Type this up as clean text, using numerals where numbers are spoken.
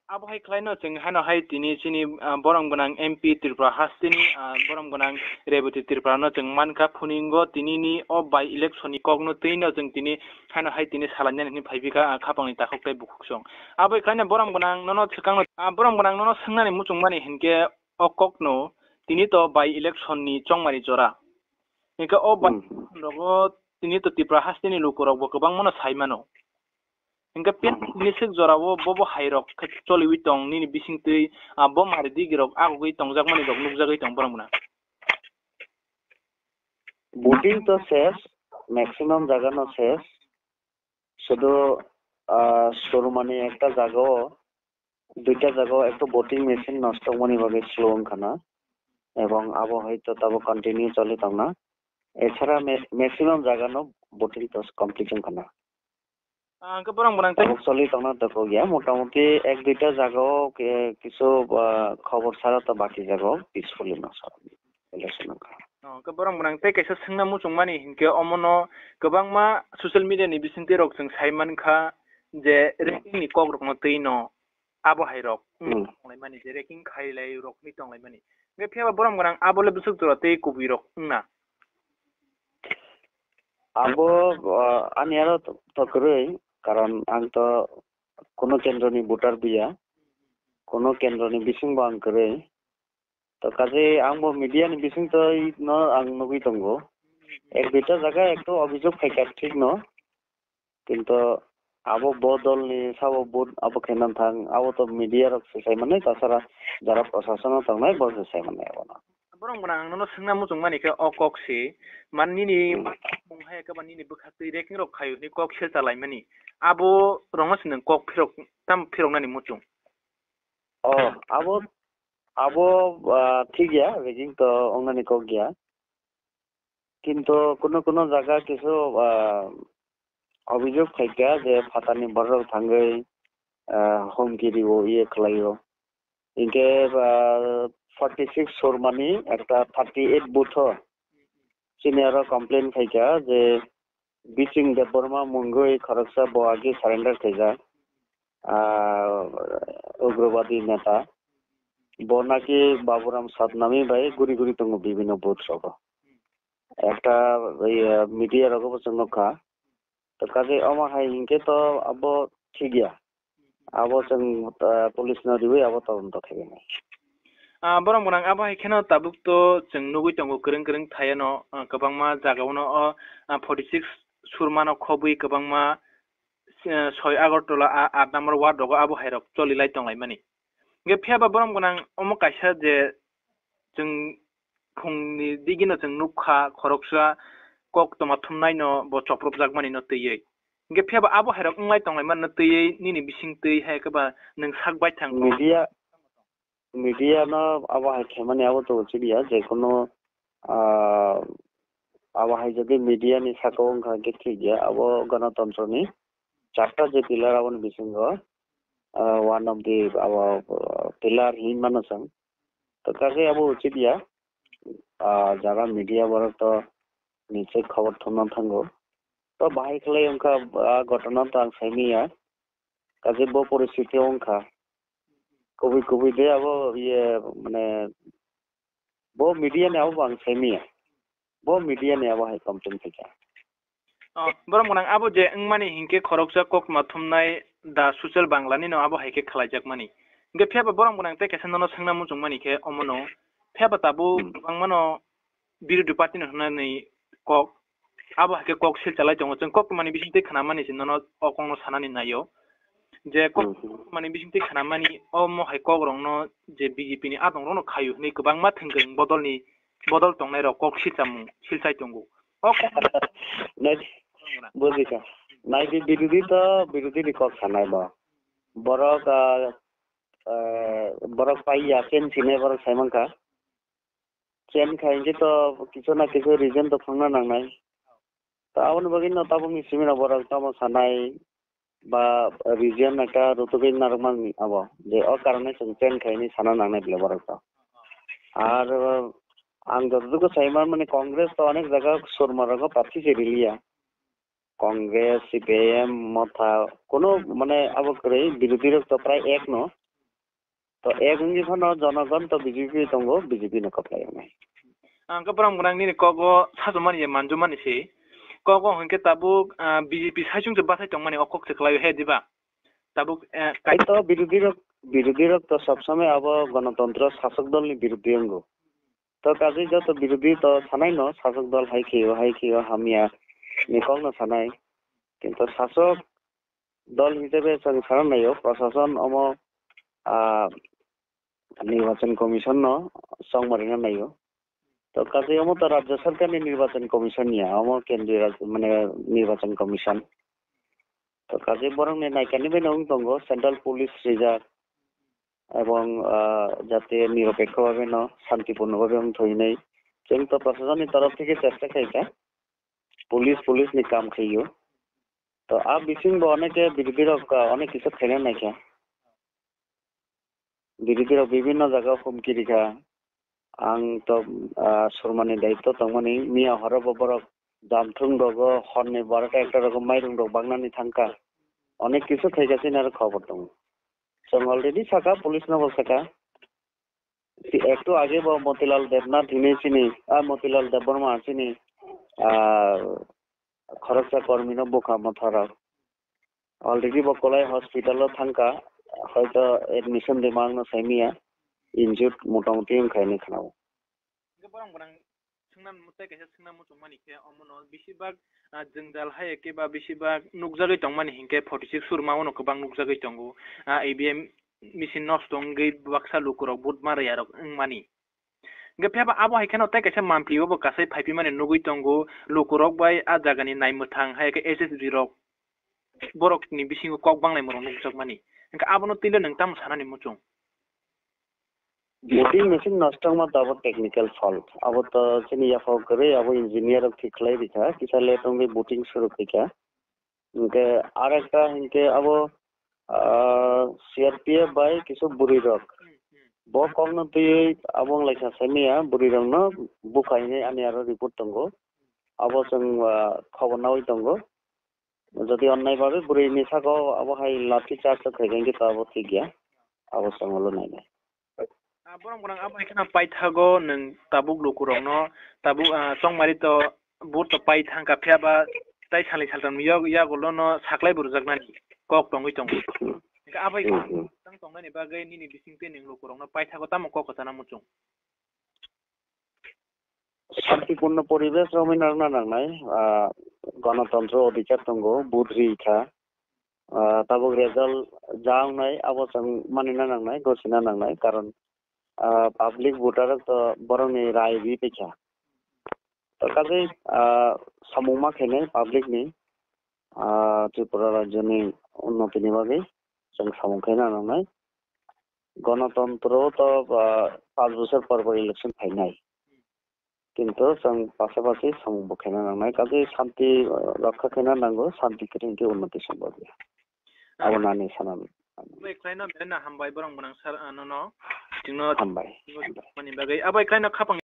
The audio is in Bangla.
Abohai Kleino Sing Hano Hai Tini Chini Borong Banang MP Tripura Hastini Borong Banang Reboti Tripura no Jeng Manka Puningo Tinini o by election Kogno Tino Jeng Tini Hano Hai Tini Salanyan ni Paivika Kapang Takok Buksong. Aboy Kleina Borong Banang Nono Sekang Borong Banang Nono Sangani Mutung Mani Hinke o Kokno Tini to by election ni Chongmari Jora. Nika o by Logo Tini to Tripura Hastini Lukuro Bokabang Mono Saimano. Inka pen nisik zorawo bobo hairok choli witong nini bising tui bo mari digirok aku gui tong jak mani dok nuk jagai tong borang buna voting to শেষ maximum জায়গা no শেষ শুধু শুরু মানে একটা জায়গা দুইটা জায়গা একটা ভোটিং মেশিন নষ্ট মানে ভাবে স্লো খানা এবং আবো হয়তো তাবো কন্টিনিউ চলে তং না এছাড়া ম্যাক্সিমাম জায়গা no ভোটিং তো কমপ্লিশন খানা ke borang borang tai চলি তংনা তো গিয়া মোটামুটি এক দুইটা জায়গাও কিছু খবর ছাড়া তো বাকি জায়গাও পিসফুলি না সব election ke borang borang tai kaisa singna muchung mani hinke omono gobang ma social media ni bisingte rok jeng saiman kha je ranking ni kok rok no tei no abo hairok ngai mani je ranking khailai rok ni tonglai mani be pheba borang borang abole busuk jora tei kubi rok na abo ani aro to koroi কারণ আং তো কোনো কেন্দ্রনি ভোটার বিয়া কোনো কেন্দ্রনি বিসিং বাং করে তো কাজে আংবো মিডিয়ানি বিসিং তো ন আং নগি তঙ্গো এক দুইটা জায়গায় একটু অভিযোগ থাকে ঠিক ন কিন্তু আবো বদল নি সাবো বুট আবো খেনান থাং আবো তো মিডিয়া রক সেসাই মানে তাছাড়া যারা প্রশাসন থাংনাই বল সেসাই মানে আবো borong borang no singna muchung mani ke okok si man nini munghae ke ban nini bukhati ranking rok khayu ni kok sel talai mani abo rongo sineng kok phirok tam phirok nani muchung abo ঠিক গিয়া রেজিং তো অঙ্গানি কক গিয়া কিন্তু কোনো জায়গা কিছু অভিযোগ থাকে যে ফাতানি বড় থাঙ্গই হোমগিরি ও ইয়ে খলাইও ইনকে 46 সোরমানি একটা 38 বুথ সিনিয়র কমপ্লেন থাকে যে বিচিং দেববর্মা মুঙ্গই খরকসা বয়াগি সারেন্ডার থেজা উগ্রবাদী নেতা বনাকি বাবুরাম সাদনামি ভাই গুরি গুরি তঙ্গ বিভিন্ন বুথ সব একটা মিডিয়া রকম চঙ্গা তো কাজে আমা হাই ইনকে তো আবো ঠিক গিয়া আবো চং পুলিশ না দিবই আবো তদন্ত থাকে না borong borang abo haikeno tabuk to jeng nugui tongo kereng thayano kabangma jagaono 46 surmano khobui kabangma 6 agartola 8 number ward rogo abo hairok cholilai tonglai mani ge pheba borong borang omo kaisa je jeng khungni digino jeng nukha khoroksa kok toma thumnai no bo choprop jagmani no tei ge pheba abo hairok nglai tonglai man no tei nini bising tei hai kaba nang sakbai thang media না আবহাওয়া মানে আবো তো চিড়িয়া যে কোনো আবহাওয়া যদি মিডিয়া নি থাকো খাগে ঠিক গিয়া আবো গণতন্ত্রনি চারটা যে পিলার আবন বিসঙ্গ ওয়ান অফ দি আবো পিলার হি মানসং তো কাজে আবো চিড়িয়া যারা মিডিয়া বড় তো নিচে খবর থনা থাঙ্গো তো বাহাই খেলে অঙ্কা ঘটনা তো আং সাইমিয়া কাজে বো পরিস্থিতি অঙ্কা কবি দে আবো ইয়ে মানে বো মিডিয়া নে আবো বাং সেমিয়া বো মিডিয়া নে আবো হাই কমপ্লেন থেকে borong borang abo je ngmani hinke khoroksa kok mathumnai da social banglani no abo haike khlaijak mani ge pheba borong borang te kesa no sangna muchung mani ke omono pheba tabu bangmano biru party no nai kok abo haike kok sil chalai jong jeng kok mani bising te khana mani sin no okong no sanani nayo je kok mani bising te khana mani o mo hai kok rong no je BJP ni adong rong no khayu ni kubang ma thengeng bodol tongnai ro kok sichamu silsai tongu নাই বুঝিকা নাই বিরোধী কক খানাই বা বরক পাইয়া চেন চিনে বরক সাইমানকা চেন খাইছে তো কিছু না কিছু রিজন তো ফাংনা নাংনাই তা আবন বগিন তাবো মিসিমিনা বরক তামো সানাই বা রিজন একটা রুতুগি নারমান আবো যে ও কারণে চেন খাইনি সানা নাংনাই বলে বরক আর আং যতটুকু সাইমান মানে কংগ্রেস তো অনেক জায়গা সুরমারক প্রার্থী চেরিলিয়া কংগ্রেস সিপিএম মথা কোনো মানে আবো করে বিরোধী তো প্রায় এক ন তো এগঙ্গি খনো জনগণ তো বিজেপি দঙ্গ বিজেপি নো কপ্লাই নাই angka borang borang ni kogo sajomani ye manjomani se kogo hingke tabuk BJP sajung je bathai tongmani okok se khlai he diba tabuk kai to বিরোধী তো সবসময় আব গণতন্ত্র শাসক দল নি বিরোধী অঙ্গ তো কাজে যত বিরোধী তো সানাই ন শাসক দল হাইখিও হামিয়া নিকল ন সানাই কিন্তু শাসক দল হিসেবে সারা নাইও প্রশাসন অম নির্বাচন কমিশন ন সংমারিনা নাইও তো কাজে অম তো রাজ্য সরকারের নির্বাচন কমিশন নিয়া অম কেন্দ্রীয় মানে নির্বাচন কমিশন তো কাজে বরং নাইকানি বে নং দঙ্গ সেন্ট্রাল পুলিশ রিজার্ভ এবং যাতে নিরপেক্ষভাবে ন শান্তিপূর্ণভাবে থইনাই जों तो प्रशासननि तरफ থেকে চেষ্টা খাইকা পুলিশ নি কাম খাইও তো আপ বিসিং অনেকে বিরোধীরা অনেক কিছু খেলে নাইকা বিরোধীরা বিভিন্ন জায়গা হুমকি রিখা আং তো সরমানি দায়িত্ব তংমানি মিয়া হর ববর জামথুং দগ হরনি বারোটা একটা রকম মাইরুং দগ বাংলানি থাঙ্কা অনেক কিছু থাইকাছিন আর খবর দং जों অলরেডি সাকা পুলিশ নবল সাকা একটু আগে মতিলাল দেবনাথ হিনেছিনি মতিলাল দেববর্মা আছিনি খরচা কর্মী ন বোকা মথারা অলরেডি বকলাই হসপিটাল থাঙ্কা হয়তো এডমিশন দিমাং ন সাইমিয়া ইনজুর্ড মোটামুটি খাইনি খানাও borang borang singnan mutai kaisa singnan muchungmani ke omono bisibag jengdal hai ke ba bisibag nukjagoi tongmani hingke 46 surma ono kobang nukjagoi tongo ABM misin nostong gei baksa lukurok budmar yarok mani gepya ba abo haikano tai kaisa mampliwo bo kasai phaipi mane nugui tongo lukurok bai a jagani naimmuthang hai ke SSB rok borokni bisingo kok banglai morong nukjak mani engka abono tilo nengtam sanani muchung voting machine নষ্ট মা দাব টেকনিক্যাল ফল্ট আবো তো চিনি ইয়া ফক করে আবো ইঞ্জিনিয়ার ঠিক লাই দিছা কিসালে তুমি ভোটিং শুরু কইকা ইনকে আর একটা ইনকে আবো সিআরপিএফ বাই কিছু বুড়ি রক ব কমন তুই আবং লাইসা সামিয়া বুড়ি রং ন বুকাইনে আমি আরো রিপোর্ট দঙ্গো আবো जों খবর নাওই দঙ্গো যদি অন্যায় ভাবে বুড়ি নিসাগো আবো হাই লাঠি চার্জ খাইগেন কি তাবো ঠিক গিয়া আবো সঙ্গলো নাই নাই borang borang abo ikana paithago neng tabuk lukurong no tabuk songmari to but to paithang ka phya ba tai salai saltam ya golo no saklai burjak nani kok tongoi tong ka abai tang tong nani bagai nini bisingte neng lukurong no paithago tamo kok kotana muchung শান্তিপূর্ণ পরিবেশ রমিনার না নাংনাই গণতন্ত্র অধিকার দঙ্গ বুধ রিখা তাবক রেজাল্ট যাওনাই আবো মানিনা নাংনাই ঘোষণা নাংনাই কারণ পাবলিক ভোটার তো বরং রায় বি পেছা তো কাজে সমুমা খেনে পাবলিক নি ত্রিপুরা রাজ্যনি উন্নতিনি বাগে जों সমুখেনা নাংনাই গণতন্ত্র তো 5 বছর পর পর ইলেকশন ফাইনাই কিন্তু जों পাশাপাশি সমুখেনা নাংনাই কাজে শান্তি রক্ষা খেনা নাঙ্গো শান্তি কেরিংকে উন্নতি সম্ভব আবো নানি Sanam bai klaina bena hambai borang borang sar no no tingno hambai mani bagai abai klaina khapang